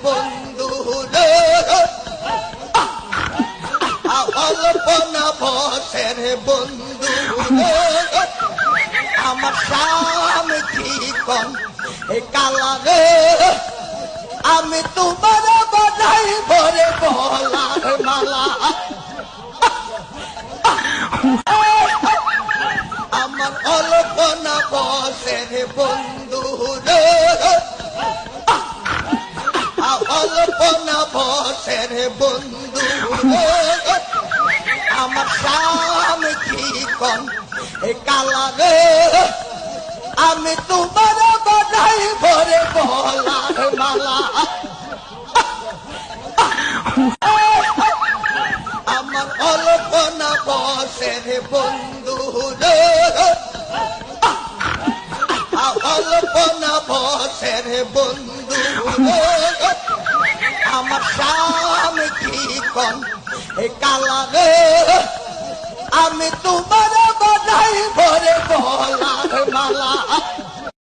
বন্ধু রে অল্প না বসের বন্ধু রে আমার স্বামী চিকন এ কালা রে আমি তোমার বাধাই ভরে বলার মালা আমার অল্প না বসের বন্ধু রে অল্প না বসের বন্ধু রে আমার স্বামী চিকন এ কালা রে আমি তোমার বাধাই ভরে বলার মালা আমার অল্প না বসের বন্ধু রে অল্প না বসের বন্ধু রে আমার স্বামী চিকন এ কালা রে আমি তোমার